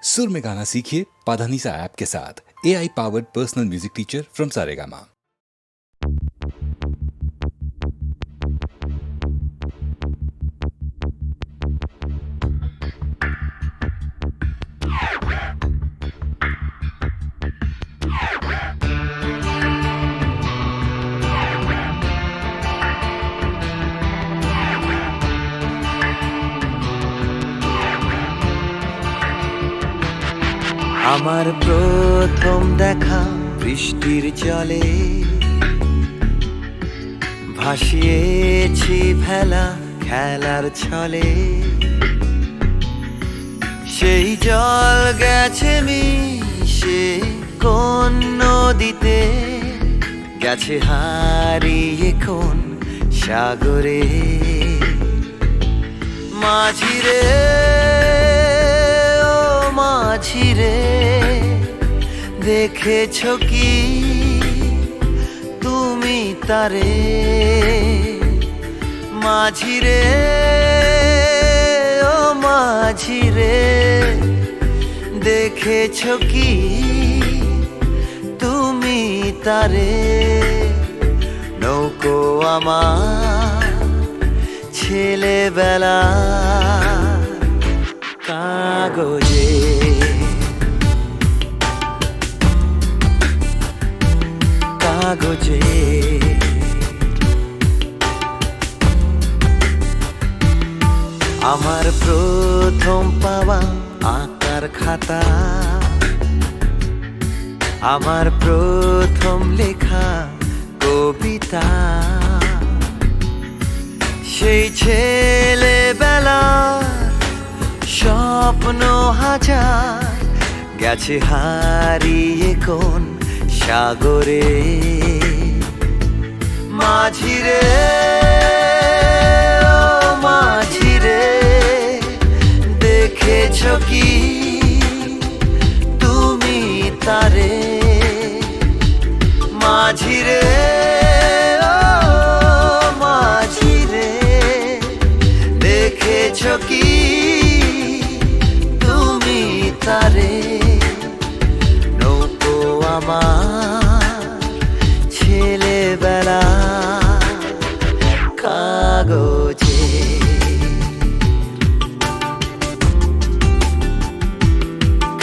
सुर में गाना सीखिए पाधानीसा ऐप के साथ। AI powered personal music teacher from Saregama. আমার প্রথম দেখা বৃষ্টির জলে ভাসিয়েছি ভেলা খেলার ছলে, সেই জল গেছে মিশে কোন নদীতে, গেছে হারিয়ে কোন সাগরে। মাঝিরে ও মাঝিরে, দেখেছো কি তুমি তারে? মাঝিরে ও মাঝিরে, দেখেছো কি তুমি তারে? নৌকো আমার ছেলেবেলা কাগজে, কাগজে। আমার প্রথম পাওয়া আঁকার খাতা, আমার প্রথম লেখা কবিতা, সেই ছেলেবেলা স্বপ্ন হাজার, গেছে হারিয়ে কোন সাগরে। মাঝিরে ও মাঝিরে, দেখেছো কি তুমি তারে? মাঝিরে ও মাঝিরে, দেখেছো কি তুমি তারে? নৌকো আমার ছেলেবেলা কাগজে,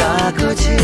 কাগজে।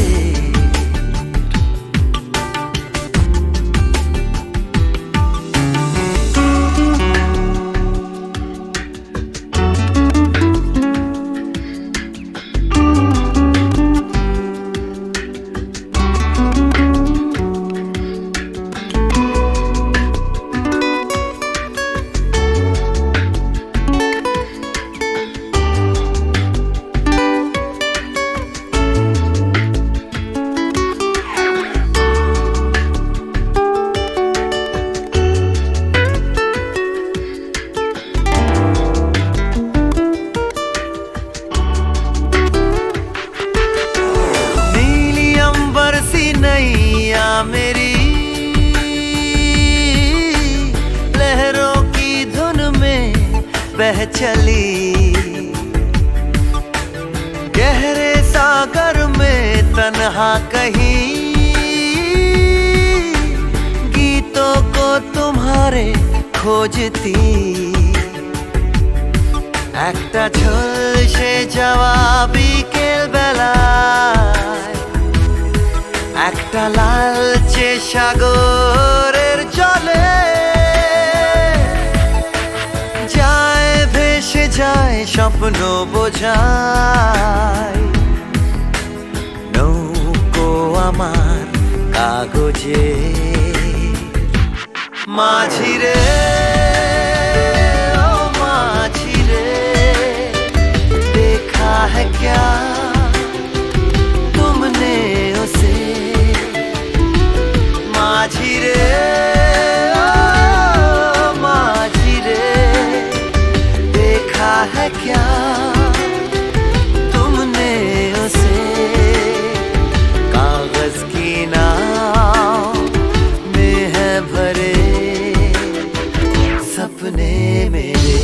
मेरी लहरों की धुन में बह चली, गहरे सागर में तन्हा कहीं, गीतों को तुम्हारे खोजती। একটা ঝলসে যাওয়া বিকেল বেলায়, একটা লালচে সাগরের জলে, যায় ভেসে যায় স্বপ্ন বোঝায়। নৌকো আমার কাগজে, মাঝিরে ও মাঝিরে, देखा है क्या तुमने उसे? মাঝিরে ও মাঝিরে, देखा है क्या तुमने उसे? कागज की नाव में है भरे सपने मेरे।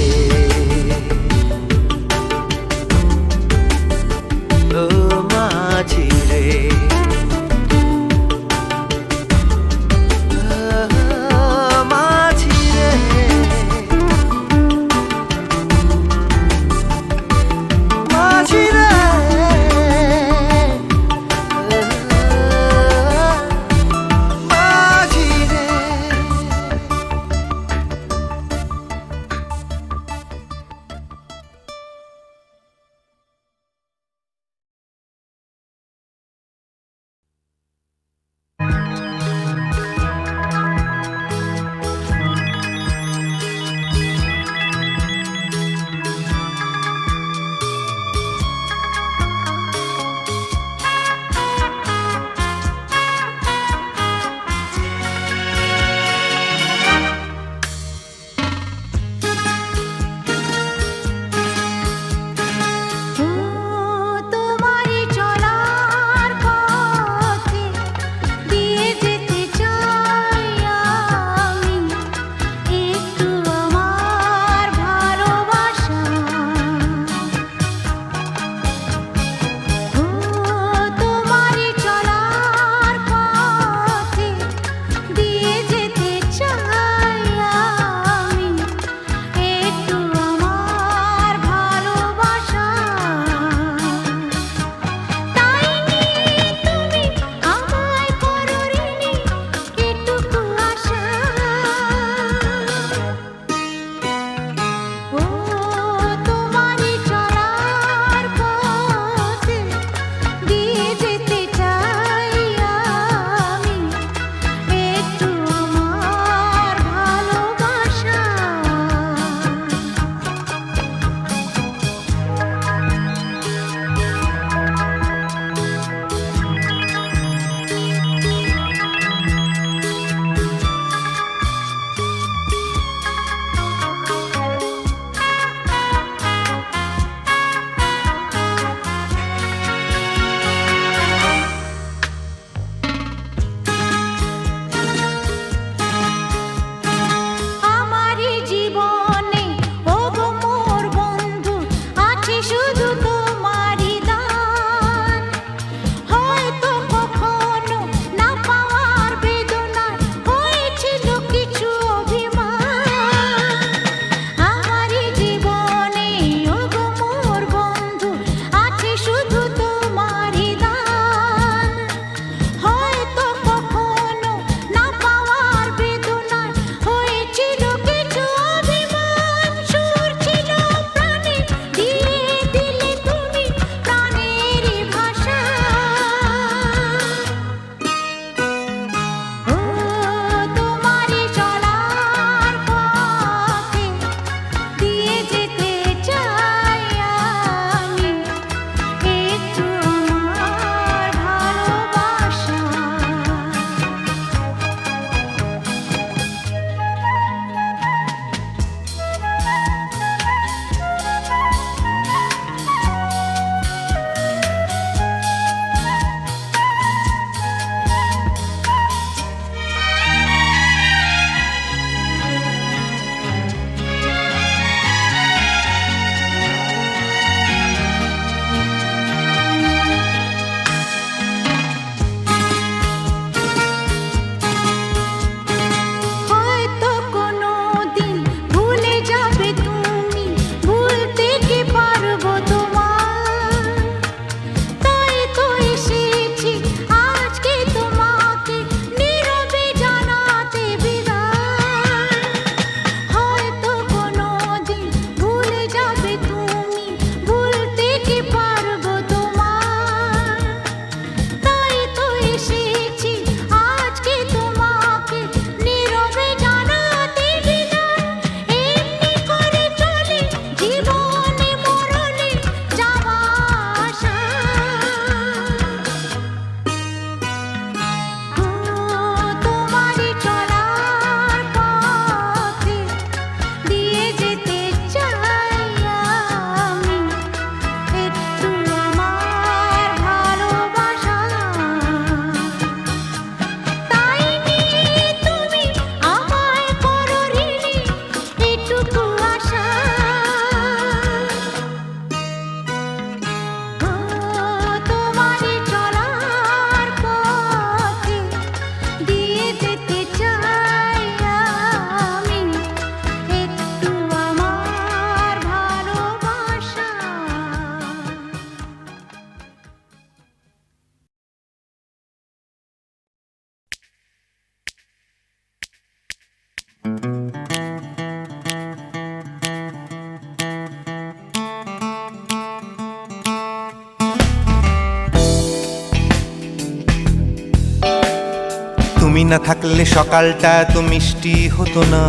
তুমি না থাকলে সকালটা এত মিষ্টি হতো না,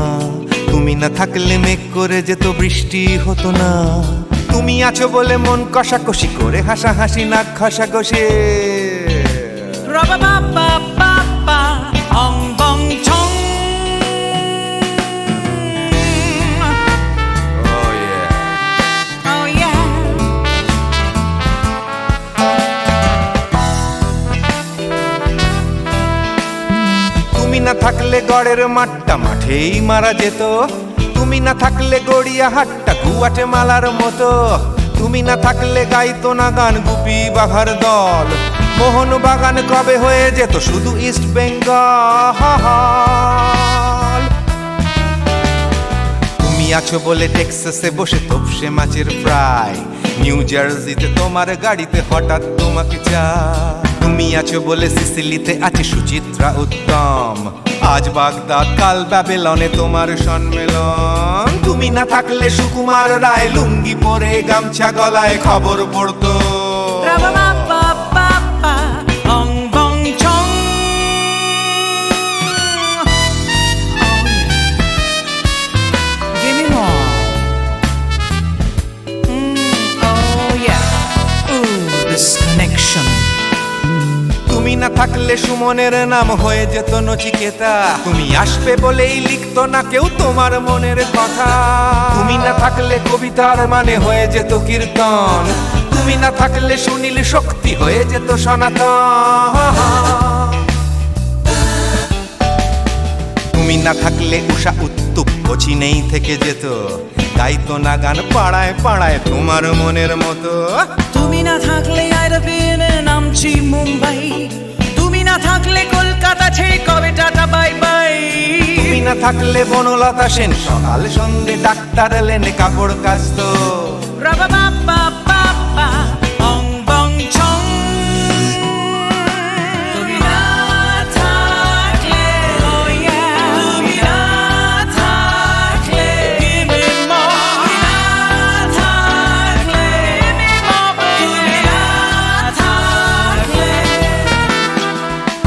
তুমি না থাকলে মেঘ করে যেত বৃষ্টি হতো না। তুমি আছো বলে মন কষাকষি করে হাসাহাসি নাক ঘষাঘষি। Ra-ba-ba-ba-ba-ba, ong bong chong. Oh yeah. Oh yeah. তুমি না থাকলে গড়ের মাঠটা মাঠেই মারা যেত, তুমি না থাকলে গড়িয়া হাটটা গুয়াটে মালার মতো। তুমি না থাকলে গাইতো না গান গুপি বাঘার দল, মোহন বাগান কবে হয়ে যেত শুধু ইস্ট বেঙ্গল। তুমি আছো বলে টেক্সাসে বসে তপসে মাছের ফ্রাই, নিউ জার্সিতে তোমার গাড়িতে হঠাৎ তোমাকে চাই। তুমি আছো বলে সিসিলিতে আছে সুচিত্রা উত্তম, আজ বাগদাদ কাল ব্যাবিলনে তোমার সম্মেলন। তুমি না থাকলে সুকুমার রায় লুঙ্গি পরে গামছা গলায় খবর পড়তো। Ra-ba-ba-ba-ba-ba, ong bong chong. Give me more. Oh yeah. Ooh, this connection. তুমি না থাকলে সুমনের নাম হয়ে যেত নচিকেতা, তুমি আসবে বলেই লিখতো না কেউ তোমার মনের কথা। তুমি না থাকলে কবিতার মানে হয়ে যেত কীর্তন, তুমি না থাকলে সুনীল শক্তি হয়ে যেত সনাতন। তুমি না থাকলে উষা উত্তুপ কোচিনেই থেকে যেত, গাইতো না গান পাড়ায় পাড়ায় তোমার মনের মতো। তুমি না থাকলে আইরবিনে নামছি মুম্বাই, তুমি না থাকলে কলকাতা ছেড়ে কবে টাটা বাই বাই। তুমি না থাকলে বনলতা সেন সকাল সন্ধে ডাক্তার লেনে কাপড় কাচতো। Ra-ba-ba-ba-ba-ba, ong bong chong. তুমি না থাকলে, oh yeah. তুমি না থাকলে, give me more. তুমি না থাকলে, give me more. তুমি না থাকলে.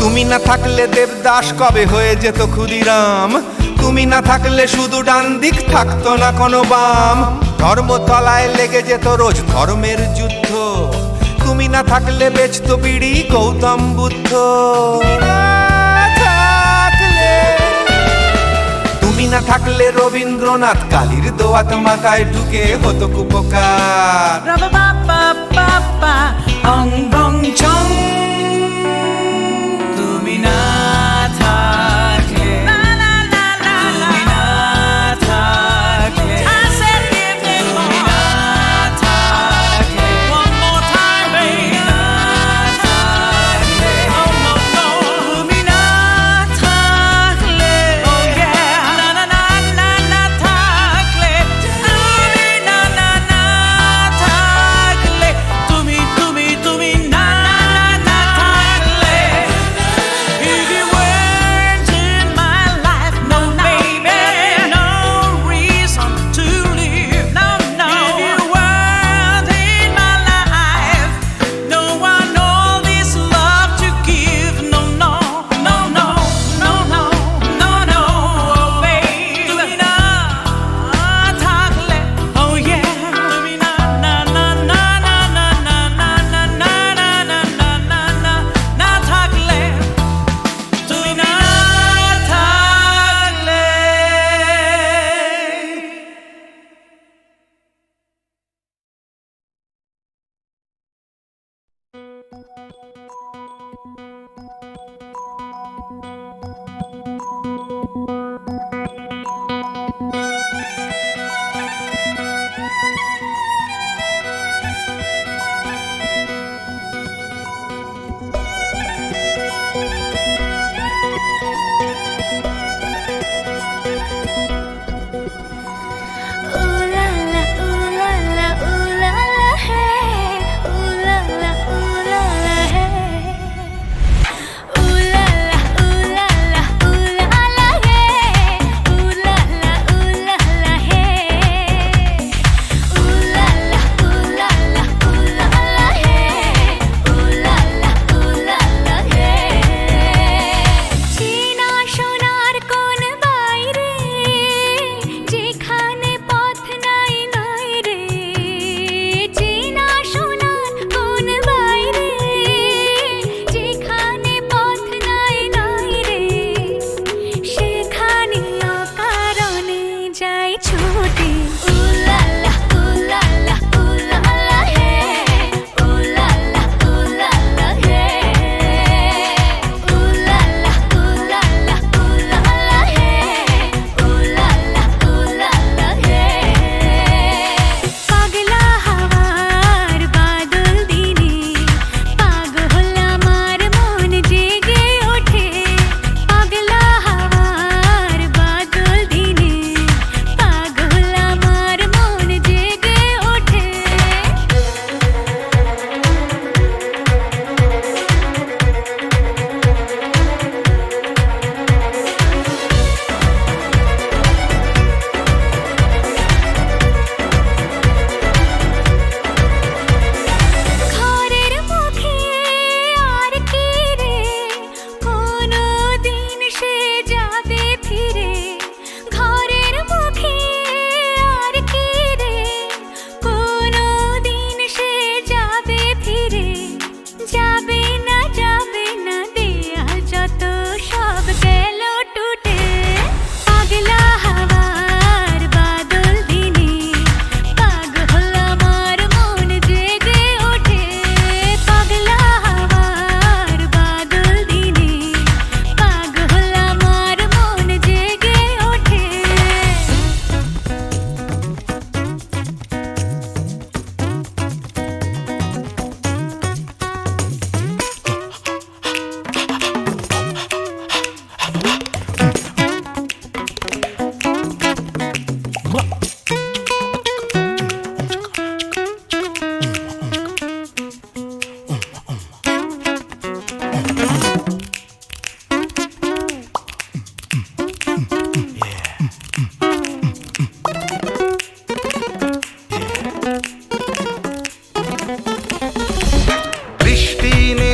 তুমি না থাকলে দেবদাস কবে হয়ে যেত ক্ষুদিরাম, তুমি না থাকলে শুধু ডান দিক থাকতো না কোনো বাম। ধর্মতলায় লেগে যেত রোজ ধর্মের যুদ্ধ, তুমি না থাকলে বেচতো বিড়ি গৌতম বুদ্ধ। তুমি না থাকলে রবীন্দ্রনাথ কালীর দোয়াত মাথায় ঢুকে হতো কুপকার। Ra-ba-ba-ba-ba-ba, ong bong chong. তুমি না থাকলে, la la la la, তুমি না থাকলে, I said give me more. তুমি না থাকলে, one more time baby. তুমি না থাকলে, oh no no. তুমি না থাকলে, oh yeah. না না না না না থাকলে, তুমি না না না থাকলে, তুমি না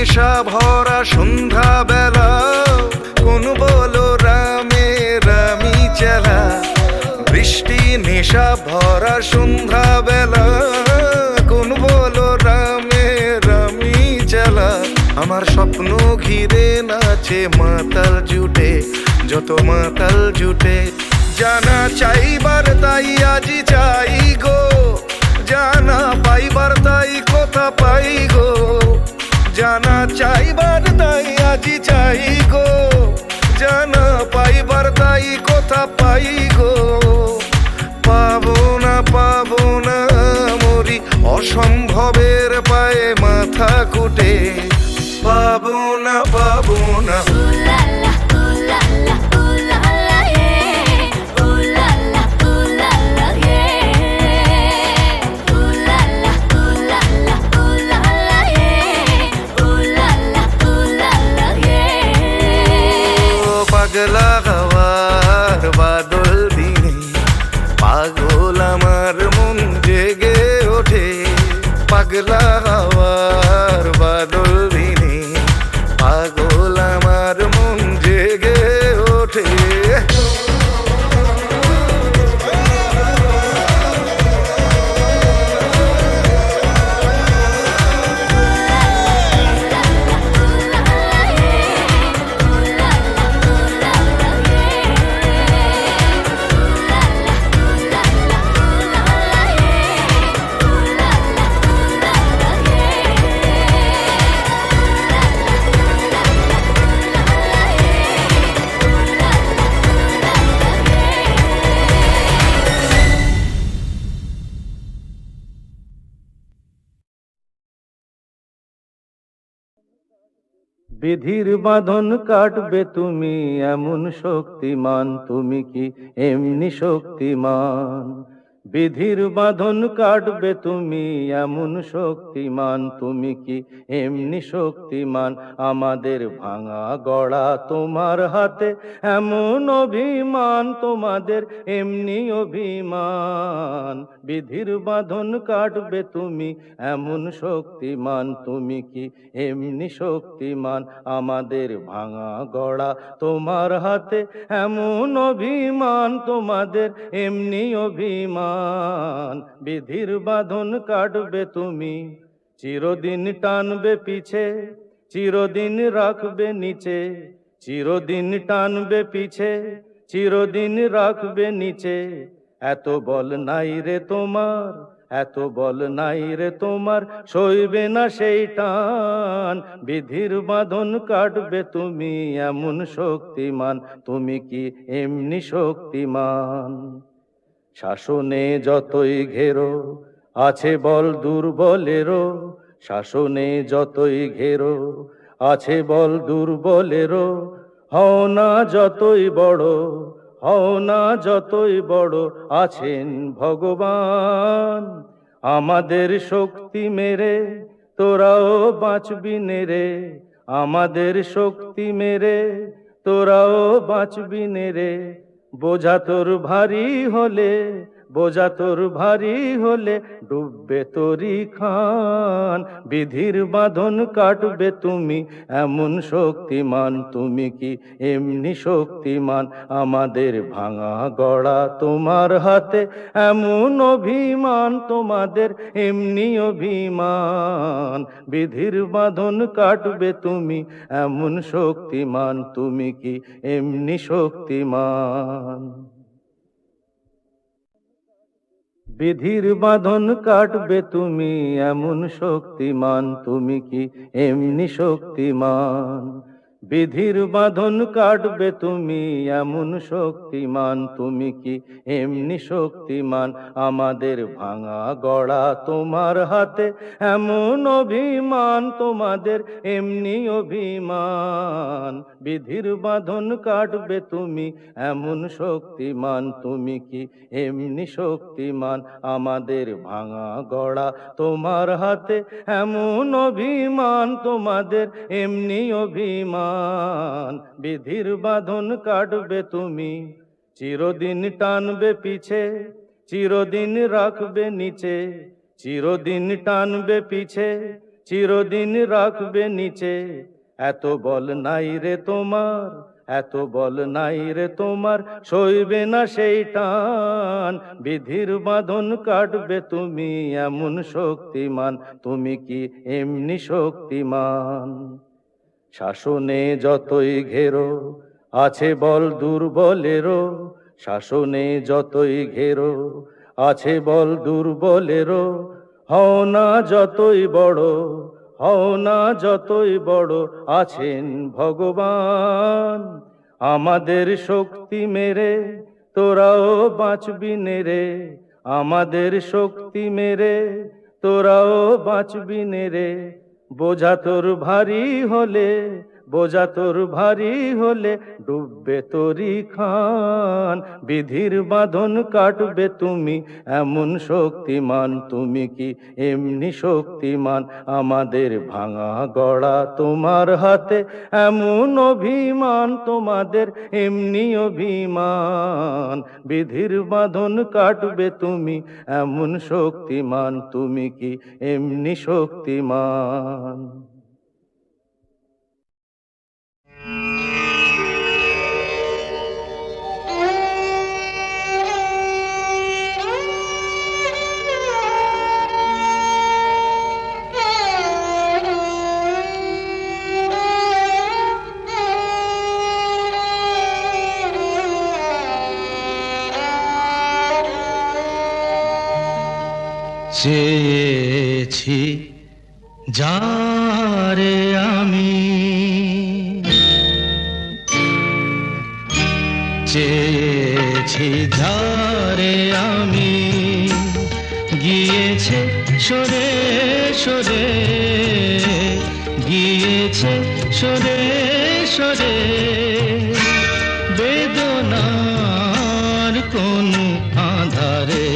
নেশা ভরা সন্ধ্যা বেলা, কোন বলো রামে রামি চালা। বৃষ্টি নেশা ভরা সন্ধ্যা বেলা, কোন বলো রামে রামি চালা। আমার স্বপ্ন ঘিরে নাচে মাতাল জুটে, যত মাতাল জুটে। জানা চাইবার তাই আজি চাই গো, জানা পাইবার তাই কথা পাই গো। জানা চাইবার তাই আজি চাই গো, জানা পাইবার তাই কথা পাই গো। পাবো না মরি অসম্ভবের পায়ে মাথা কুটে। পাবো না পাগলা হওয়ার বাদল দিনে, পাগল আমার মন জেগে ওঠে। পাগলা হওয়ার বাদল দিনে, পাগল আমার মন জেগে ওঠে। বিধির বাঁধন কাটবে তুমি এমন শক্তিমান, তুমি কি এমনি শক্তিমান? বিধির বাঁধন কাটবে তুমি এমন শক্তিমান, তুমি কি এমনি শক্তিমান? আমাদের ভাঙা গড়া তোমার হাতে এমন অভিমান, তোমাদের এমনি অভিমান। বিধির বাঁধন কাটবে তুমি এমন শক্তিমান, তুমি কি এমনি শক্তিমান? আমাদের ভাঙা গড়া তোমার হাতে এমন অভিমান, তোমাদের এমনি অভিমান। বিধির বাঁধন কাটবে তুমি, চিরদিন টানবে পিছে, চিরদিন রাখবে নিচে। চিরদিন টানবে পিছে, চিরদিন রাখবে নিচে। এত বল নাই রে তোমার, এত বল নাই রে তোমার, সইবে না সেই টান। বিধির বাঁধন কাটবে তুমি এমন শক্তিমান, তুমি কি এমনি শক্তিমান? শাসনে যতই ঘেরো আছে বল দুর্বলেরও, শাসনে যতই ঘেরো আছে বল দুর্বলেরও। হও না যতই বড়, হও না যতই বড়, আছেন ভগবান। আমাদের শক্তি মেরে তোরাও বাঁচবি নে, আমাদের শক্তি মেরে তোরাও বাঁচবি নে। বোঝা তোর ভারী হলে, বোঝা তোর ভারী হলে, ডুববে তোরি খান। বিধির বাঁধন কাটবে তুমি এমন শক্তিমান, তুমি কি এমনি শক্তিমান? আমাদের ভাঙা গড়া তোমার হাতে এমন অভিমান, তোমাদের এমনি অভিমান। বিধির বাঁধন কাটবে তুমি এমন শক্তিমান, তুমি কি এমনি শক্তিমান? বিধির বাঁধন কাটবে তুমি এমন শক্তিমান, তুমি কি এমনি শক্তিমান? বিধির বাঁধন কাটবে তুমি এমন শক্তিমান, তুমি কি এমনি শক্তিমান? আমাদের ভাঙা গড়া তোমার হাতে এমন অভিমান, তোমাদের এমনি অভিমান। বিধির বাঁধন কাটবে তুমি এমন শক্তিমান, তুমি কি এমনি শক্তিমান? আমাদের ভাঙা গড়া তোমার হাতে এমন অভিমান, তোমাদের এমনি অভিমান। বিধির বাঁধন কাটবে তুমি, চিরদিন টানবে পিছে, চিরদিন রাখবে নিচে। চিরদিন টানবে পিছে, চিরদিন রাখবে নিচে। এত বল নাই রে তোমার, এত বল নাই রে তোমার, সইবে না সেই টান। বিধির বাঁধন কাটবে তুমি এমন শক্তিমান, তুমি কি এমনি শক্তিমান? শাসনে যতই ঘেরো আছে বল দুর্বলেরও, শাসনে যতই ঘেরো আছে বল দুর্বলেরও। হও না যতই বড়, হও না যতই বড়, আছেন ভগবান। আমাদের শক্তি মেরে তোরাও বাঁচবি নে রে, আমাদের শক্তি মেরে তোরাও বাঁচবি নে রে। বোঝা তোর ভারী হলে, বোঝা তোর ভারী হলে, ডুববে তোরি খান। বিধির বাঁধন কাটবে তুমি এমন শক্তিমান, তুমি কি এমনি শক্তিমান? আমাদের ভাঙা গড়া তোমার হাতে, এমন অভিমান তোমাদের এমনি অভিমান। বিধির বাঁধন কাটবে তুমি এমন শক্তিমান, তুমি কি এমনি শক্তিমান? চেয়েছি যারে আমি, চেয়েছি যারে আমি, গিয়েছে সরে সরে, গিয়েছে সরে সরে। বেদনার কোন আধারে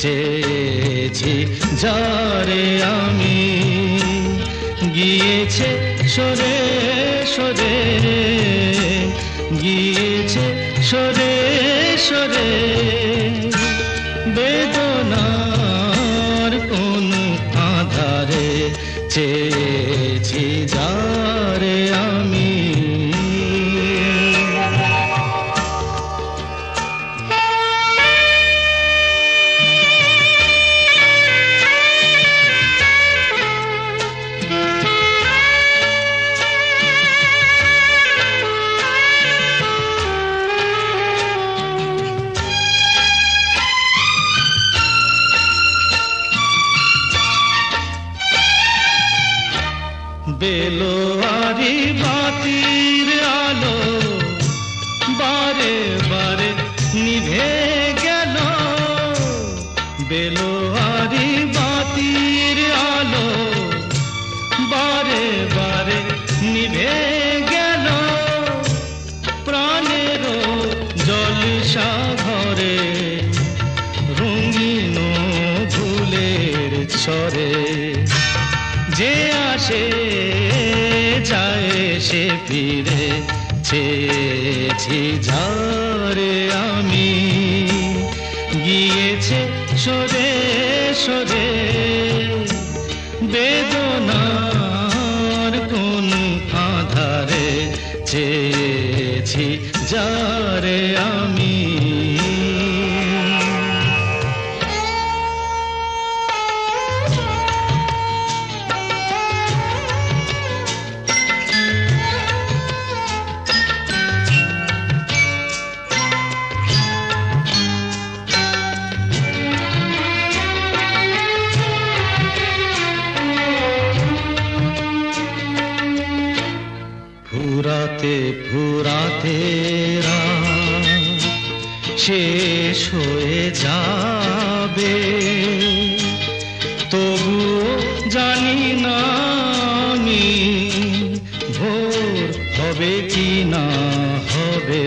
চেয়েছি যারে আমি, গিয়েছে সরে সরে, গিয়েছে সরে সরে। বেদনার কোন আধারে চেয়েছি যারে আমি। বেলোয়ারি বাতির আলো বারে বারে নিভে গেল, বেলোয়ারি বাতির আলো বারে বারে নিভে গেল। প্রাণের জলসা ঘরে রঙিন ফুলের ছড়ে, যে আসে যায় সে ফিরে। চেয়েছি যারে আমি, গিয়েছে সরে সরে। বেদনার কোন আধারে চেয়েছি যারে আমি। ফুরাতে ফুরাতে রাত শেষ হয়ে যাবে, তবুও জানি না আমি ভোর হবে কি না হবে।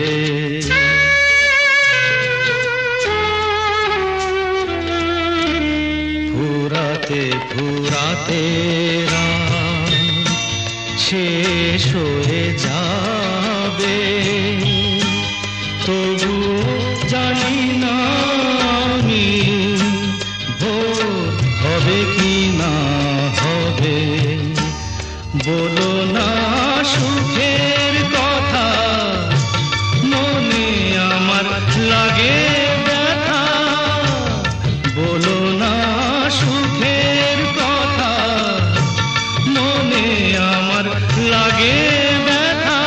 ফুরাতে ফুরাতে রাত শেষ হয়ে যাবে, তবুও জানি না আমি ভোর হবে কি না হবে। বলো না সুখের কথা, মনে আমার লাগে ব্যথা। বলো না সুখের কথা, মনে আমার লাগে ব্যথা।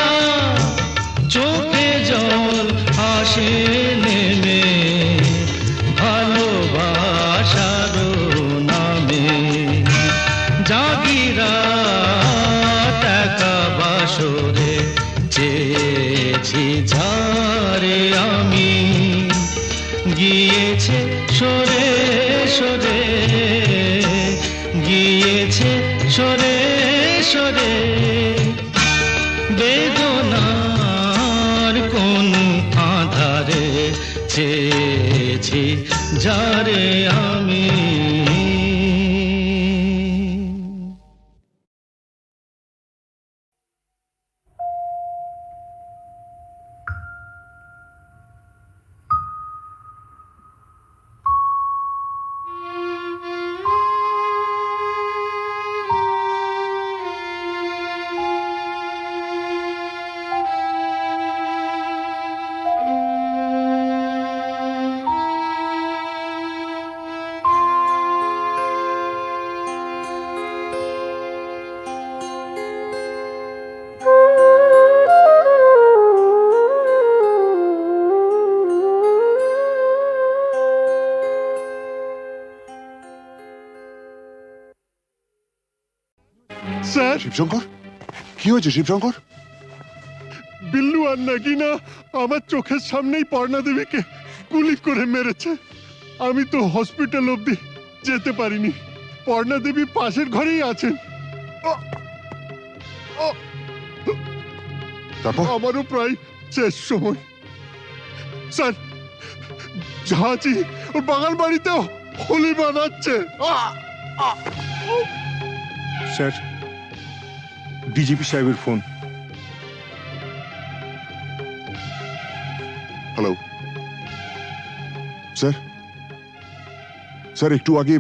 চোখে জল আসে নেমে ভালোবাসার নামে। জাগিরা টাকা বাসরে চেয়েছি ঝারে আমি, গিয়েছে সরে সরে, গিয়েছে সরে সরে। বেদনার কোন আধারে চেয়েছি যারে আমি। স্যার, শিবশঙ্কর, কি হয়েছে শিবশঙ্কর? বিল্লু আর নাগিনা আমার চোখের সামনেই পর্ণা দেবীকে গুলি করে মেরেছে। আমি তো হসপিটাল অবধি যেতে পারিনি। পর্ণা দেবী পাশের ঘরেই আছেন। তারপর? আমারও প্রায় শেষ সময়। স্যার, ঝাঁচি ওর বাগান বাড়িতেও হোলি বানাচ্ছে। স্যার, ডিজিপি সাহেবের ফোন। Hello sir. স্যার, একটু আগে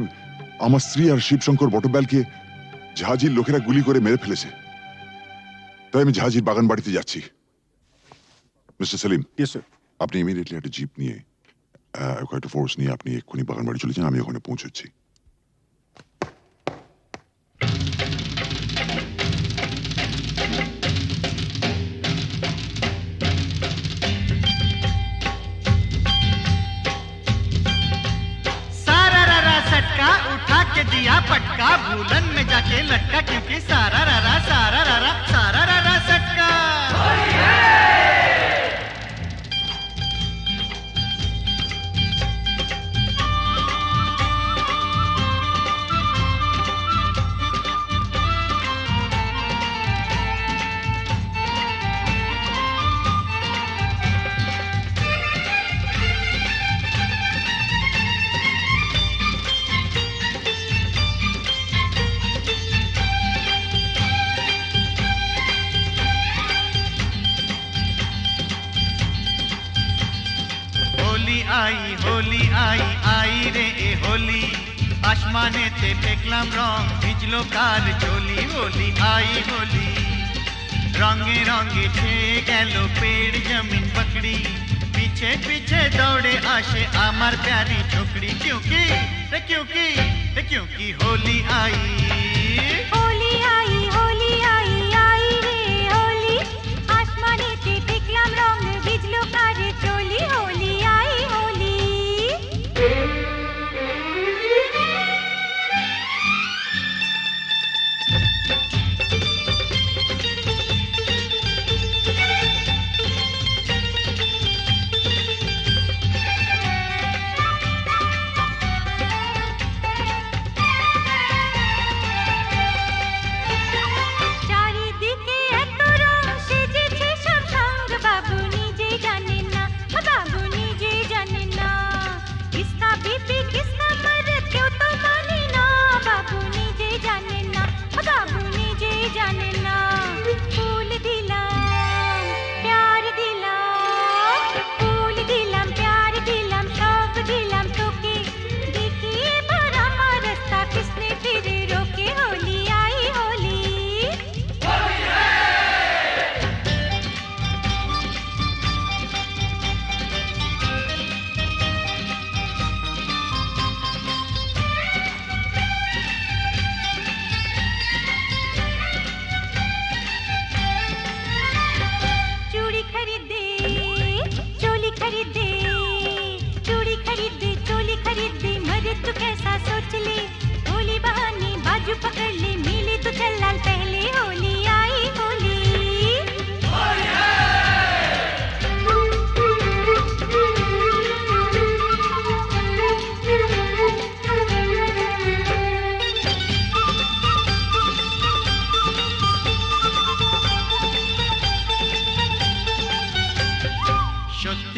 আমার স্ত্রী আর শিবশঙ্কর বটব্যালকে ঝাঁঝির লোকেরা গুলি করে মেরে ফেলেছে। তাই আমি ঝাঁঝির বাগান বাড়িতে যাচ্ছি। মিস্টার সেলিম, আপনি ইমিডিয়েটলি একটা জিপ নিয়ে কয়েকটা ফোর্স নিয়ে আপনি এক্ষুনি বাগান বাড়ি চলে যান, আমি ওখানে পৌঁছচ্ছি। उठा के दिया पटका, भूलन में जाके लटका, क्योंकि सारा रारा सटका। होली आई आई रे ए होली, आसमानेते देखलाम रंग भिजलो कार चोली। होली आई होली, रंगे रंगे छेए गेलो पेड़ जमीन पकड़ी, पीछे पीछे दौड़े आशे आमार प्यारी छोकरी। क्योंकि होली आई, होली आई, होली आई आई रे होली, आसमानेते देखलाम रंग भिजलो कार चोली। होली आई होली।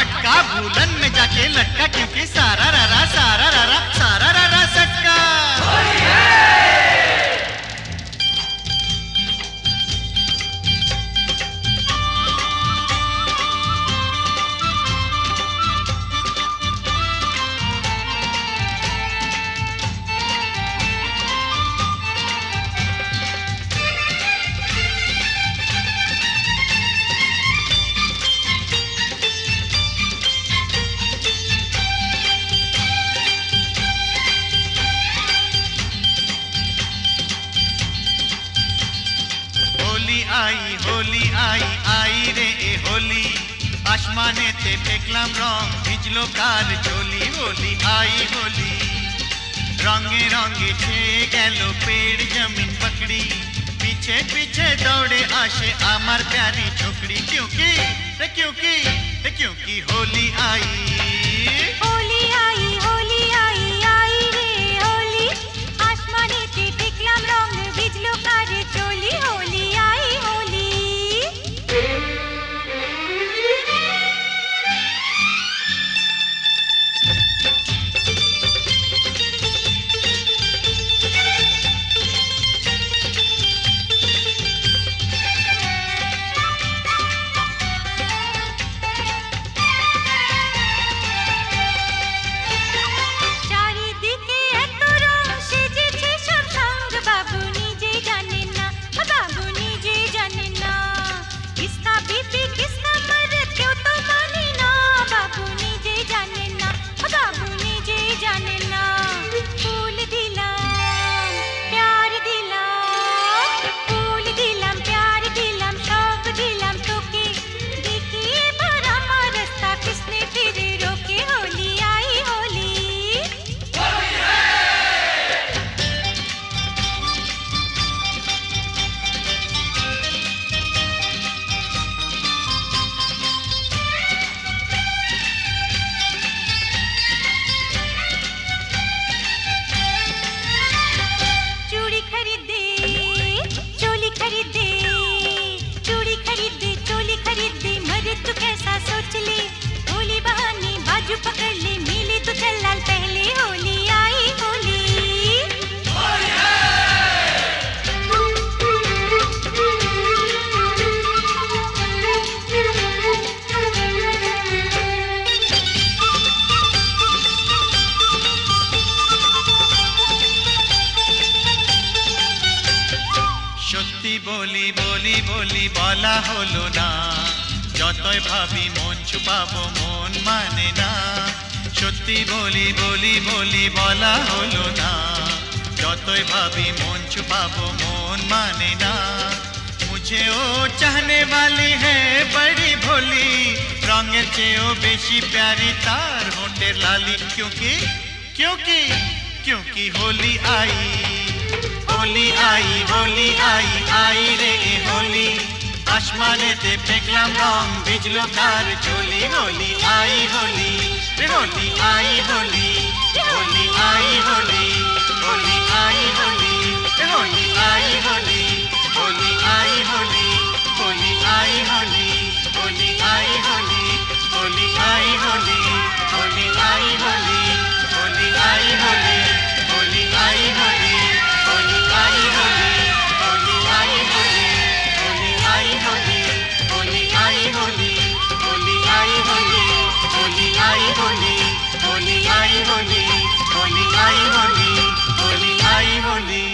फटका भूलन में जाके लटका क्योंकि सारा रारा सटका होली आई रे ए होली आसमानेते फेकलाम रंग ভিজলো কার চলি होली आई होली रंगे रंगे छेয়ে গেল पेड़ जमीन पकड़ी पीछे पीछे दौड़े आशे आमार प्यारी छोकरी क्योंकि होली आई होली आई आई रे होली आसमानेते দেখলাম রং ভিজলো কার চলি होली आई होली চারিদিকে এত রং সেজেছে সব সঙ্গ বাবু নিজে জানেন না বাবু নিজে জানেন না কিসকা বিপি কিসকা মরদ কেউ তো মানে না বাবু নিজে জানেন না বাবু নিজে জানেন না ফুল দিলাম প্যার দিলাম ফুল দিলাম প্যার দিলাম সব দিলাম তোকে দেখি এবার আমার রাস্তা কিসনে ফিরে রোকে होली आई होली चूड़ी खरीदे चोली खरीदे चूड़ी खरीदे चोली खरीदे मरे तू कैसा सोच ले होली बहाने बाजू पकड़ ले मिले तो चल लाल पहले होली आई होली সত্যি বলি বলি বলি বলা হলো না যতই ভাবি মন ছুপাবো মন মানে না সত্যি বলি বলি বলি বলা হলো না যতই ভাবি মন छुपाबो মন মানে না मुझे ओ चाहने वाली है बड़ी भोली रंगेर চেয়েও বেশি प्यारी तार होंठের लाली क्योंकि क्योंकि क्योंकि होली आई आई रे होली आसमानेते फेकलाम रंग ভিজলো কার চলি होली आई होली रे होली आई होली होली आई होली होली आई होली रे होली आई होली होली आई होली होली आई होली होली आई होली होली आई होली होली आई होली होली आई होली होली आई होली होली आई होली होली आई होली होली आई होली होली आई होली होली आई होली होली आई होली होली आई होली होली आई होली होली आई होली